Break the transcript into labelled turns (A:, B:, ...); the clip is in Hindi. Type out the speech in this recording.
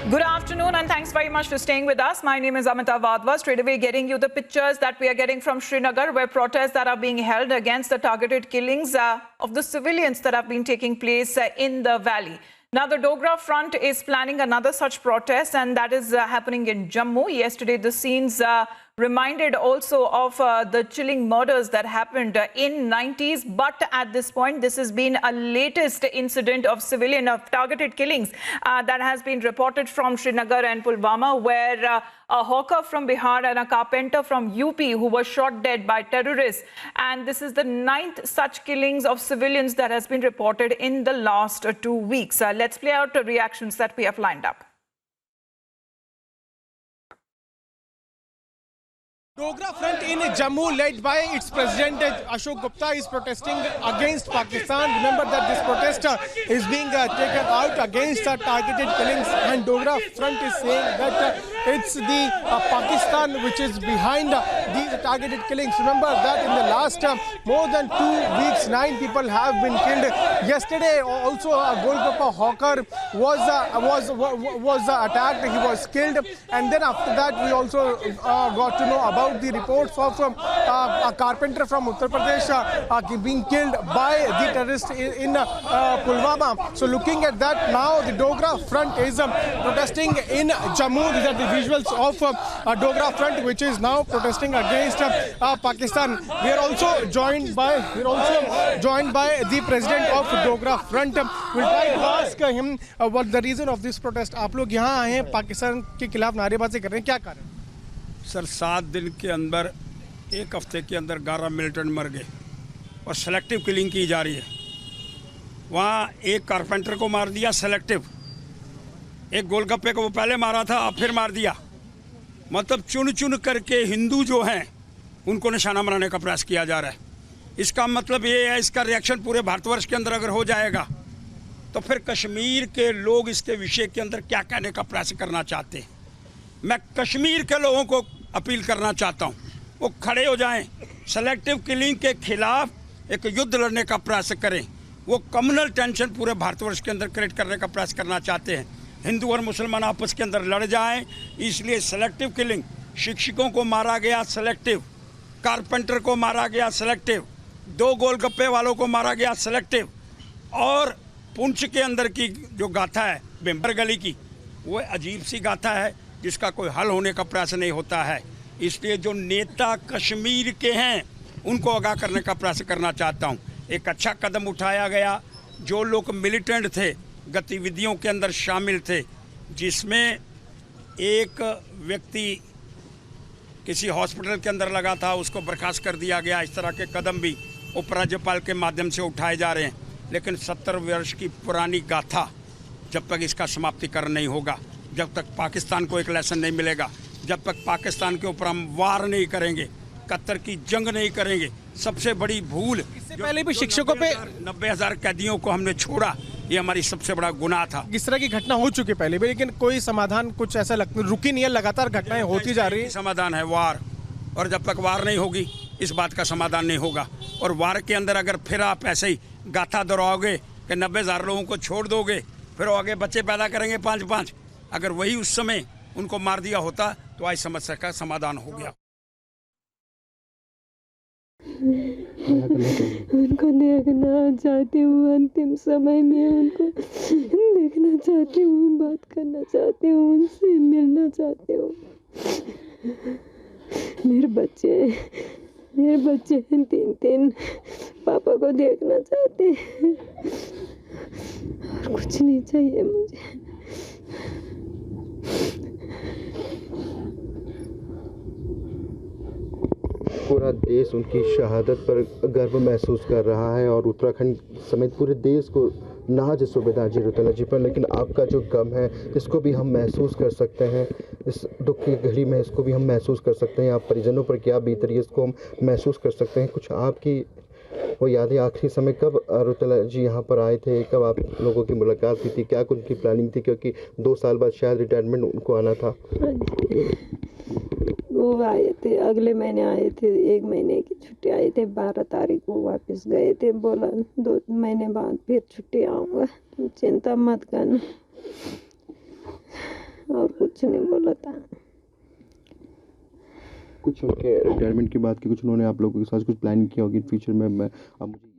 A: Good afternoon and thanks very much for staying with us. My name is Amita Vadva. Straight away getting you the pictures that we are getting from Srinagar, where protests that are being held against the targeted killings of the civilians that have been taking place in the valley. Now, the Dogra Front is planning another such protest, and that is happening in Jammu. Yesterday, the scenes reminded also of the chilling murders that happened in 90s. But at this point, this has been a latest incident of civilian targeted killings that has been reported from Srinagar and Pulwama, where a hawker from Bihar and a carpenter from UP who was shot dead by terrorists. And this is the 9th such killings of civilians that has been reported in the last 2 weeks. Let's play out the reactions that we have lined up.
B: Dogra Front in Jammu, led by its president Ashok Gupta, is protesting against Pakistan. Remember that this protest is being taken out against targeted killings, and Dogra Front is saying that it's the Pakistan which is behind these targeted killings. Remember that in the last more than 2 weeks, 9 people have been killed. Yesterday, also a Golgappa hawker was attacked. He was killed, and then after that, we also got to know about the reports of a carpenter from Uttar Pradesh being killed by the terrorists in Pulwama. So looking at that, now the Dogra Front is protesting in Jammu. These are the visuals of Dogra Front, which is now protesting against Pakistan. We are also joined by the president of Dogra Front. We'll try to ask him what the reason of this protest. आप लोग यहाँ आए हैं, पाकिस्तान के खिलाफ नारेबाजी कर रहे हैं, क्या कारण?
C: सर 7 दिन के अंदर, 1 हफ्ते के अंदर 11 मिलिटेंट मर गए और सेलेक्टिव किलिंग की जा रही है। वहाँ एक कारपेंटर को मार दिया सेलेक्टिव, एक गोलगप्पे को वो पहले मारा था, अब फिर मार दिया। मतलब चुन चुन करके हिंदू जो हैं उनको निशाना बनाने का प्रयास किया जा रहा है। इसका मतलब ये है, इसका रिएक्शन पूरे भारतवर्ष के अंदर अगर हो जाएगा तो फिर कश्मीर के लोग इसके विषय के अंदर क्या कहने का प्रयास करना चाहते हैं। मैं कश्मीर के लोगों को अपील करना चाहता हूं, वो खड़े हो जाएं, सेलेक्टिव किलिंग के खिलाफ एक युद्ध लड़ने का प्रयास करें। वो कम्युनल टेंशन पूरे भारतवर्ष के अंदर क्रिएट करने का प्रयास करना चाहते हैं। हिंदू और मुसलमान आपस के अंदर लड़ जाएं, इसलिए सेलेक्टिव किलिंग, शिक्षकों को मारा गया सेलेक्टिव, कारपेंटर को मारा गया सेलेक्टिव, 2 गोलगप्पे वालों को मारा गया सेलेक्टिव, और पुंछ के अंदर की जो गाथा है बेम्बर गली की, वो अजीब सी गाथा है जिसका कोई हल होने का प्रयास नहीं होता है। इसलिए जो नेता कश्मीर के हैं उनको आगाह करने का प्रयास करना चाहता हूं। एक अच्छा कदम उठाया गया, जो लोग मिलिटेंट थे, गतिविधियों के अंदर शामिल थे, जिसमें एक व्यक्ति किसी हॉस्पिटल के अंदर लगा था, उसको बर्खास्त कर दिया गया। इस तरह के कदम भी उपराज्यपाल के माध्यम से उठाए जा रहे हैं। लेकिन 70 वर्ष की पुरानी गाथा जब तक इसका समाप्तिकरण नहीं होगा, जब तक पाकिस्तान को एक लेसन नहीं मिलेगा, जब तक पाकिस्तान के ऊपर हम वार नहीं करेंगे, कत्तर की जंग नहीं करेंगे। सबसे बड़ी भूल,
B: इससे पहले भी शिक्षकों पे
C: 90,000 कैदियों को हमने छोड़ा, ये हमारी सबसे बड़ा गुनाह था।
B: इस तरह की घटना हो चुकी पहले भी, लेकिन कोई समाधान कुछ ऐसा रुकी नहीं है, लगातार घटनाएं होती जा रही है।
C: समाधान है वार, और जब तक वार नहीं होगी इस बात का समाधान नहीं होगा। और वार के अंदर अगर फिर आप ऐसे ही गाथा दोहराओगे कि 90,000 लोगों को छोड़ दोगे, फिर आगे बच्चे पैदा करेंगे 5-5, अगर वही उस समय उनको मार दिया होता तो आज समस्या का समाधान हो गया।
D: उनको देखना चाहती हूँ, अंतिम समय में उनको देखना चाहती हूँ, बात करना चाहती हूँ, उनसे मिलना चाहती हूँ। मेरे बच्चे हैं 3 पापा को देखना चाहते हैं, और कुछ नहीं चाहिए मुझे।
E: पूरा देश उनकी शहादत पर गर्व महसूस कर रहा है, और उत्तराखंड समेत पूरे देश को नाज सुबेदार जी रुतला जी पर। लेकिन आपका जो गम है इसको भी हम महसूस कर सकते हैं, इस दुख की घड़ी में इसको भी हम महसूस कर सकते हैं। आप परिजनों पर क्या बीत रही है इसको हम महसूस कर सकते हैं। कुछ आपकी वो यादें, आखिरी समय कब रुतला जी यहाँ पर आए थे, कब आप लोगों की मुलाकात हुई थी, क्या कुछ उनकी प्लानिंग थी, क्योंकि 2 साल बाद शायद रिटायरमेंट उनको आना था।
D: वो आए थे, अगले महीने आए थे, 1 महीने की छुट्टी आए थे, 12 तारीख को वापस गए थे। बोला 2 महीने बाद फिर छुट्टी आऊँगा, चिंता मत करना। और कुछ नहीं बोला था।
E: कुछ उनके रिटायरमेंट की बात की, कुछ उन्होंने आप लोगों के साथ कुछ प्लान किया होगी फ्यूचर में? अब मुझे